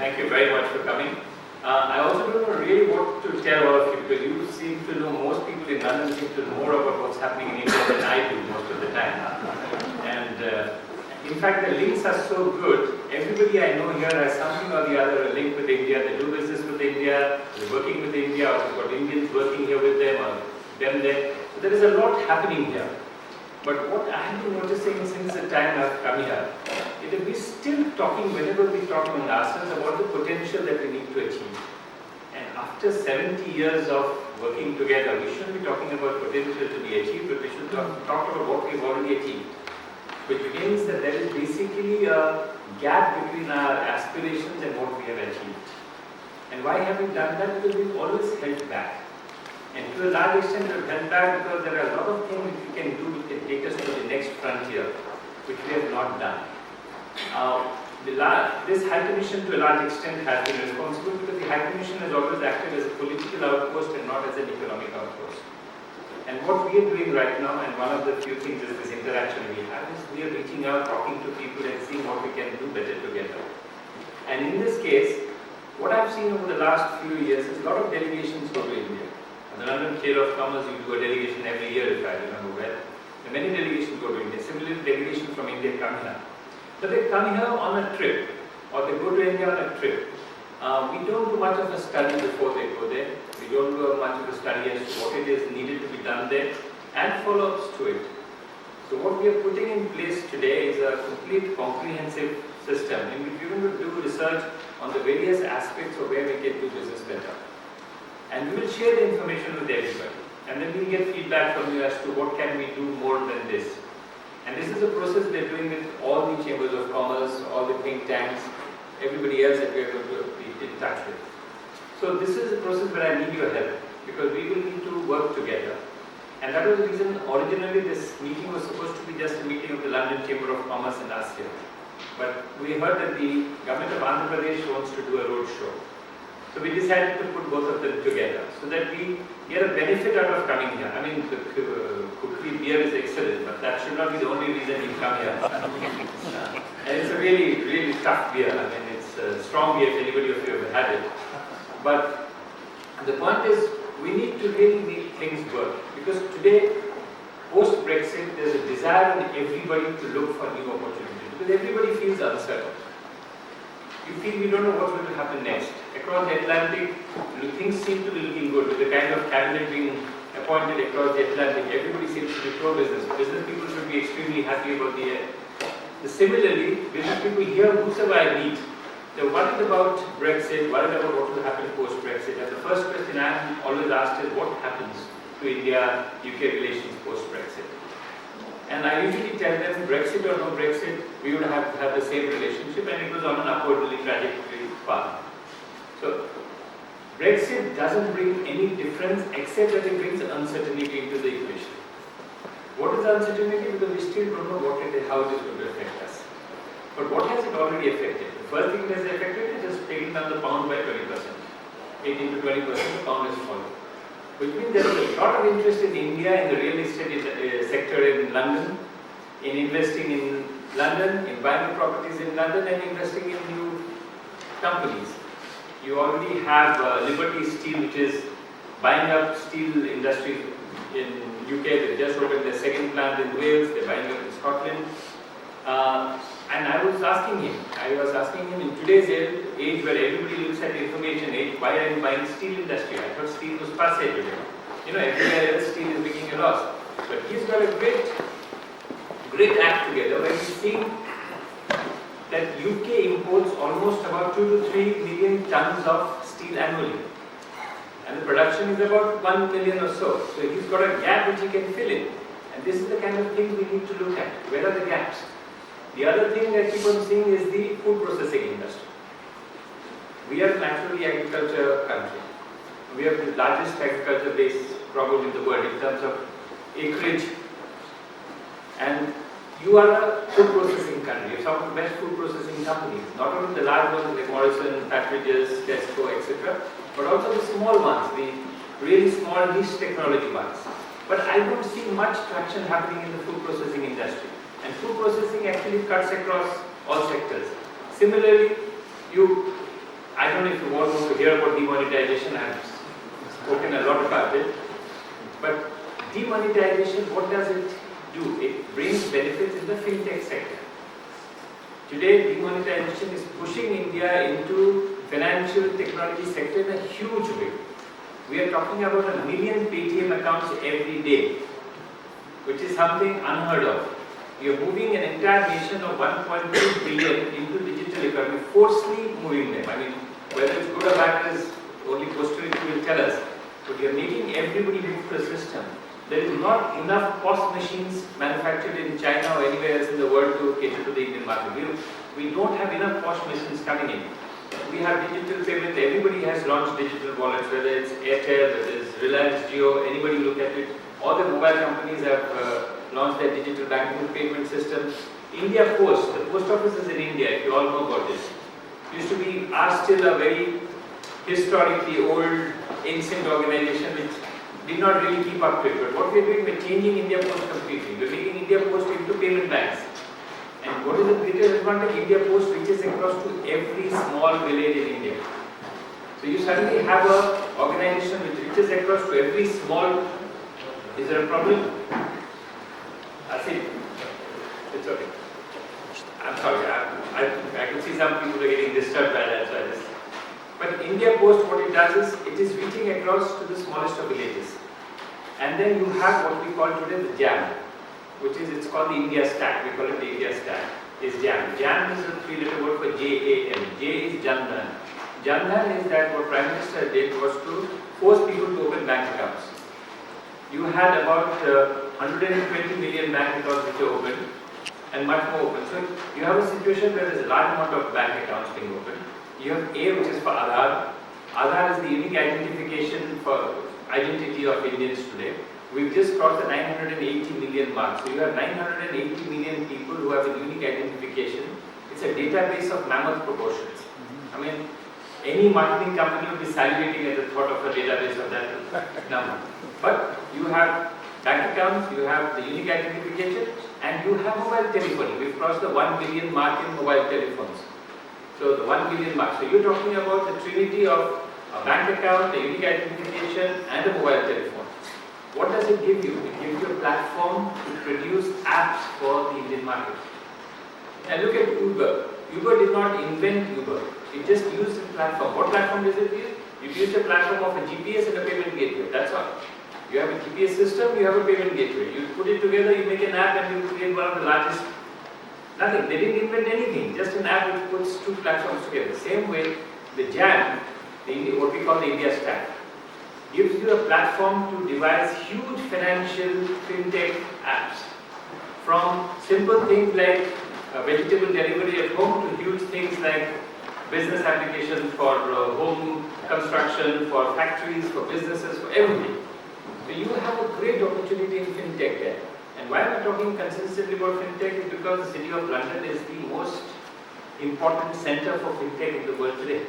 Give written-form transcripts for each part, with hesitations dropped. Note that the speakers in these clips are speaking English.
Thank you very much for coming. I also don't know really what to tell all of you, because you seem to know, most people in London seem to know more about what's happening in India than I do most of the time. And in fact, the links are so good. Everybody I know here has something or the other, a link with India. They do business with India, they're working with India, or they've got Indians working here with them, or them there. So there is a lot happening here. But what I have been noticing since the time I've come here, is that we're still talking, whenever we talk among ourselves, about the potential that we need to achieve. And after 70 years of working together, we shouldn't be talking about potential to be achieved, but we should talk about what we've already achieved. Which means that there is basically a gap between our aspirations and what we have achieved. And why have we done that? Because we've always held back. And to a large extent, we've held back because there are a lot of things which we can do which can take us to the next frontier, which we have not done. This High Commission to a large extent has been responsible because the High Commission has always acted as a political outpost and not as an economic outpost. And what we are doing right now, and one of the few things is this interaction we have, is we are reaching out, talking to people and seeing what we can do better together. And in this case, what I've seen over the last few years is a lot of delegations go to India. The London Chamber of Commerce, you do a delegation every year, if I remember well. And many delegations go to India. Similarly, delegations from India come here. But they come here on a trip, or they go to India on a trip. We don't do much of a study before they go there. We don't do much of a study as to what it is needed to be done there, and follow-ups to it. So what we are putting in place today is a complete comprehensive system in which we will do research on the various aspects of where we can do business better. And we will share the information with everybody. And then we will get feedback from you as to what can we do more than this. And this is a process we are doing with all the chambers of commerce, all the think tanks, everybody else that we are going to be in touch with. So this is a process where I need your help, because we will need to work together. And that was the reason originally this meeting was supposed to be just a meeting of the London Chamber of Commerce and us here. But we heard that the government of Andhra Pradesh wants to do a road show. So we decided to put both of them together so that we get a benefit out of coming here. I mean, the Kukri beer is excellent, but that should not be the only reason you come here. And it's a really, really tough beer. I mean, it's a strong beer if anybody of you have had it. But the point is, we need to really make things work. Because today, post-Brexit, there's a desire in everybody to look for new opportunities. Because everybody feels uncertain. You feel we don't know what's going to happen next. Across the Atlantic, things seem to be looking good. With the kind of cabinet being appointed across the Atlantic, everybody seems to be pro-business. Business people should be extremely happy about the year. Similarly, business people here, whosoever I meet, they're worried about Brexit, worried about what will happen post-Brexit. And the first question I'm always asked is, what happens to India-UK relations post-Brexit? And I usually tell them, Brexit or no Brexit, we would have to have the same relationship, and it was on an upwardly trajectory path. So, Brexit doesn't bring any difference except that it brings uncertainty into the equation. What is uncertainty? Because we still don't know what it is, how it is going to affect us. But what has it already affected? The first thing it has affected is just taking down the pound by 20%. 18 to 20%, the pound has fallen. Which means there is a lot of interest in India in the real estate sector in London, in investing in London, in buying properties in London, and investing in new companies. You already have Liberty Steel, which is buying up steel industries in UK. They just opened their second plant in Wales. They're buying up in Scotland. And I was asking him in today's age where everybody looks at information age, why are you buying steel industry? I thought steel was passé today. Everywhere else steel is making a loss. But he's got a great act together where he's seeing that UK imports almost about 2 to 3 million tons of steel annually. And the production is about 1 million or so. So he's got a gap which he can fill in. And this is the kind of thing we need to look at. Where are the gaps? The other thing I keep on seeing is the food processing industry. We are a naturally agriculture country. We have the largest agriculture base probably in the world in terms of acreage. And you are a food processing country. You have some of the best food processing companies. Not only the large ones like Morrison, Patridges, Tesco, etc. But also the small ones, the really small niche technology ones. But I don't see much traction happening in the food processing industry. And food processing actually cuts across all sectors. Similarly, you I don't know if you want to hear about demonetization. I have spoken a lot about it. But demonetization, what does it do? It brings benefits in the fintech sector. Today, demonetization is pushing India into financial technology sector in a huge way. We are talking about 1 million Paytm accounts every day, which is something unheard of. We are moving an entire nation of 1.2 billion into digital economy, forcefully moving them. I mean, whether it's good or bad is only posterity will tell us. But we are making everybody move to the system. There is not enough POS machines manufactured in China or anywhere else in the world to cater to the Indian market. We don't have enough POS machines coming in. We have digital payments. Everybody has launched digital wallets, whether it's Airtel, whether it's Reliance Jio, anybody look at it. All the mobile companies have launched their digital banking payment system. India Post, the post office is in India, if you all know about this. Used to be, are still a very historically old, ancient organization which did not really keep up to it. But what we are doing, we are changing India Post completely. We are making India Post into payment banks. And what is the greatest advantage? India Post reaches across to every small village in India. So you suddenly have an organization which reaches across to every small. Is there a problem? That's it. It's okay. I'm sorry. I can see some people are getting disturbed by that. So but India Post, what it does is, it is reaching across to the smallest of villages. And then you have what we call today the JAM, which is, it's called the India Stack. We call it the India Stack. Is JAM. JAM is a 3-letter word for J-A-M. J is Jan Dhan. Jan Dhan is that what Prime Minister did was to force people to open bank accounts. You had about 120 million bank accounts which are open and much more open. So you have a situation where there is a large amount of bank accounts being opened. You have A, which is for Aadhaar. Aadhaar is the unique identification for identity of Indians today. We've just crossed the 980 million mark. So you have 980 million people who have a unique identification. It's a database of mammoth proportions. I mean, any marketing company would be salivating at the thought of a database of that number. But you have bank accounts, you have the unique identification, and you have mobile telephony. We've crossed the 1 billion mark in mobile telephones. So the 1 billion mark. So you're talking about the trinity of a bank account, a unique identification, and a mobile telephone. What does it give you? It gives you a platform to produce apps for the Indian market. And look at Uber. Uber did not invent Uber. It just used the platform. What platform does it use? It used a platform of a GPS and a payment gateway. That's all. You have a GPS system, you have a payment gateway. You put it together, you make an app, and you create one of the largest. Nothing. They didn't invent anything. Just an app which puts two platforms together. Same way, the JAM, what we call the India Stack, gives you a platform to devise huge financial fintech apps. From simple things like vegetable delivery at home to huge things like business applications for home construction, for factories, for businesses, for everything. So you have a great opportunity in fintech there. And why am I talking consistently about fintech is because the city of London is the most important center for fintech in the world today.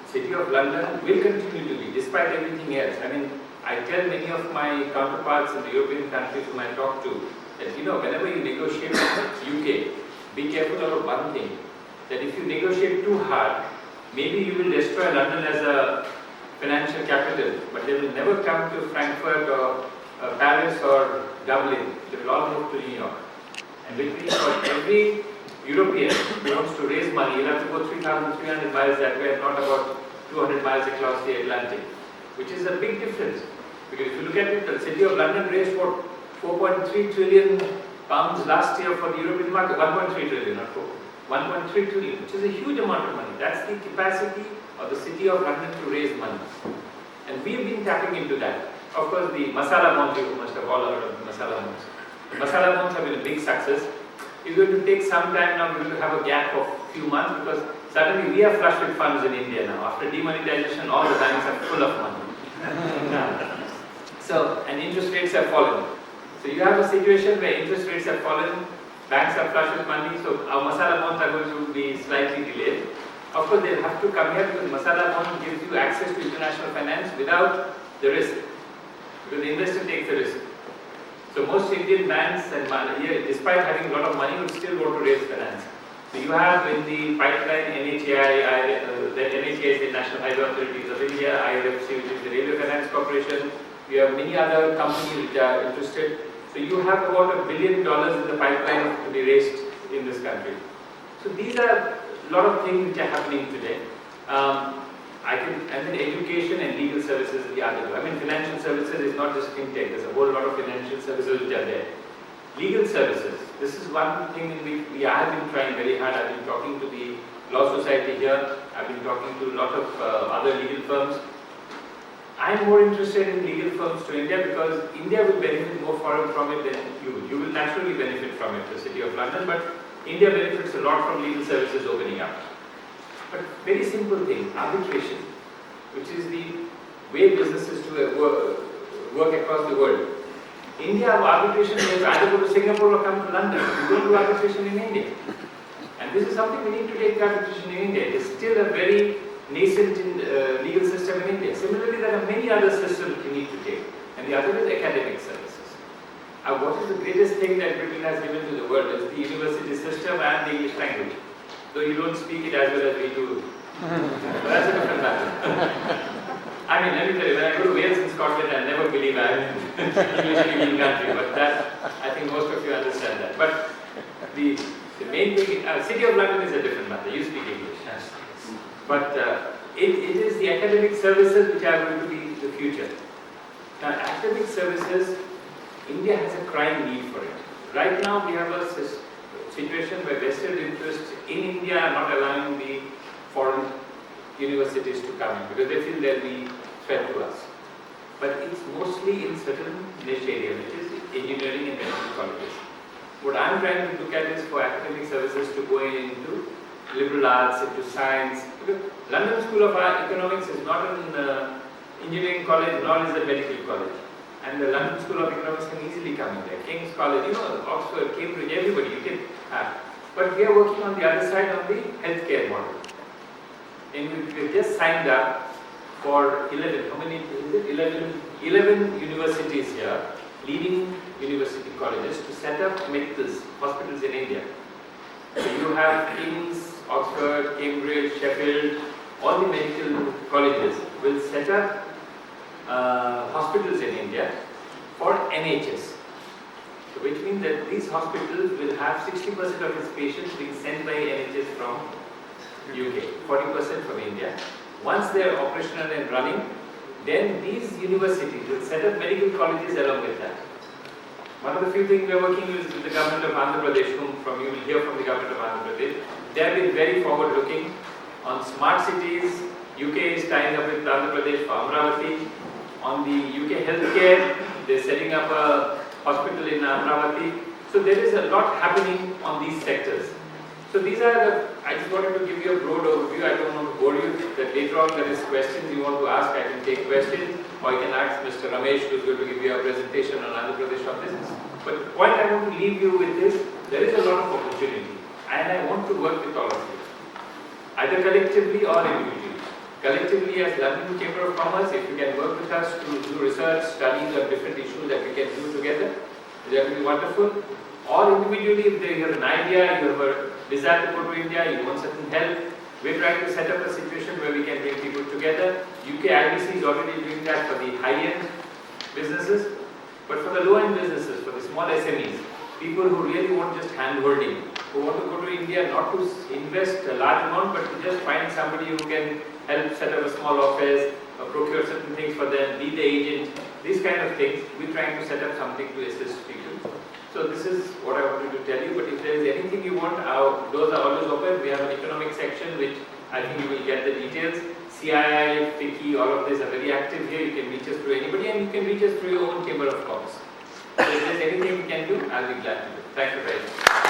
The city of London will continue to be, despite everything else. I mean, I tell many of my counterparts in the European countries whom I talk to that, whenever you negotiate with UK, be careful about one thing, that if you negotiate too hard, maybe you will destroy London as a financial capital, but they will never come to Frankfurt or Paris or Dublin. They will all move to New York. And which means for every European who wants to raise money, you'll have to go 3,300 miles that way and not about 200 miles across the Atlantic, which is a big difference. Because if you look at it, the city of London raised what, 4.3 trillion pounds last year for the European market, 1.3 trillion, not 4, 1.3 trillion, which is a huge amount of money. That's the capacity of the city of London to raise money. And we've been tapping into that. Of course, the masala bonds, you must have all heard of the masala bonds. The masala bonds have been a big success. It's going to take some time now. We're going to have a gap of a few months because suddenly we are flush with funds in India now. After demonetization, all the banks are full of money. And interest rates have fallen. So you have a situation where interest rates have fallen, banks are flush with money, so our masala bonds are going to be slightly delayed. Of course, they'll have to come here because masala bond gives you access to international finance without the risk. Because the investor takes the risk. So most Indian banks, and despite having a lot of money, would still want to raise finance. So you have in the pipeline NHAI NHAI, the NHAI is the National Highway Authorities of India, IRFC, which is the Railway Finance Corporation. We have many other companies which are interested. So you have about $1 billion in the pipeline to be raised in this country. So these are a lot of things which are happening today. And then education and legal services is the other two. I mean, financial services is not just fintech. There's a whole lot of financial services which are there. Legal services. This is one thing in which I have been trying very hard. I've been talking to the Law Society here. I've been talking to a lot of other legal firms. I'm more interested in legal firms to India because India will benefit more from it than you will. You will naturally benefit from it, the City of London, but India benefits a lot from legal services opening up. But very simple thing, arbitration, which is the way businesses work across the world. India, arbitration is either go to Singapore or come to London. We don't do arbitration in India. And this is something we need to take arbitration in India. It is still a very nascent legal system in India. Similarly, there are many other systems we need to take. And the other is academic services. What is the greatest thing that Britain has given to the world is the university system and the English language. Though you don't speak it as well as we do. But that's a different matter. I mean, let me tell you, when I go to Wales and Scotland, I never believe I'm in an English-speaking country. But that, I think most of you understand that. But the main thing, City of London is a different matter. You speak English. But it is the academic services which are going to be the future. Now, academic services, India has a crying need for it. Right now, we have a situation where vested interests in India are not allowing the foreign universities to come in because they feel they'll be threat to us. But it's mostly in certain niche areas, which is engineering and medical colleges. What I'm trying to look at is for academic services to go into liberal arts, into science. Because London School of Economics is not an engineering college, nor is a medical college. And the London School of Economics can easily come in there. King's College, Oxford, Cambridge, everybody you can have. But we are working on the other side on the healthcare model. And we just signed up for 11, how many is it? 11 universities here, leading university colleges to set up hospitals in India. So you have King's, Oxford, Cambridge, Sheffield, all the medical colleges will set up hospitals in India for NHS. So which means that these hospitals will have 60% of its patients being sent by NHS from UK, 40% from India. Once they are operational and running, then these universities will set up medical colleges along with that. One of the few things we are working with the government of Andhra Pradesh, you will hear from the government of Andhra Pradesh. They have been very forward looking on smart cities. UK is tying up with Andhra Pradesh for Amravati. On the UK healthcare, they are setting up a hospital in Amravati. So there is a lot happening on these sectors. So these are I just wanted to give you a broad overview. I don't want to bore you. That later on there is questions you want to ask, I can take questions. Or you can ask Mr. Ramesh, who is going to give you a presentation on Andhra Pradesh on business. But what I want to leave you with is, there is a lot of opportunity. And I want to work with all of you. Either collectively or individually. Collectively as London Chamber of Commerce, if you can work with us to do research, studies on different issues that we can do together, that will be wonderful. Or individually, if you have an idea, you have a desire to go to India, you want certain help, we're trying to set up a situation where we can bring people together. UK IBC is already doing that for the high-end businesses, but for the low-end businesses, for the small SMEs, people who really want just hand-holding, who want to go to India not to invest a large amount, but to just find somebody who can help set up a small office, procure certain things for them, be the agent, these kind of things. We're trying to set up something to assist people. So this is what I wanted to tell you, but if there is anything you want, our doors are always open. We have an economic section which I think you will get the details. CII, FICCI, all of these are very active here. You can reach us through anybody and you can reach us through your own Chamber of Commerce. So if there is anything we can do, I'll be glad to do. Thank you very much.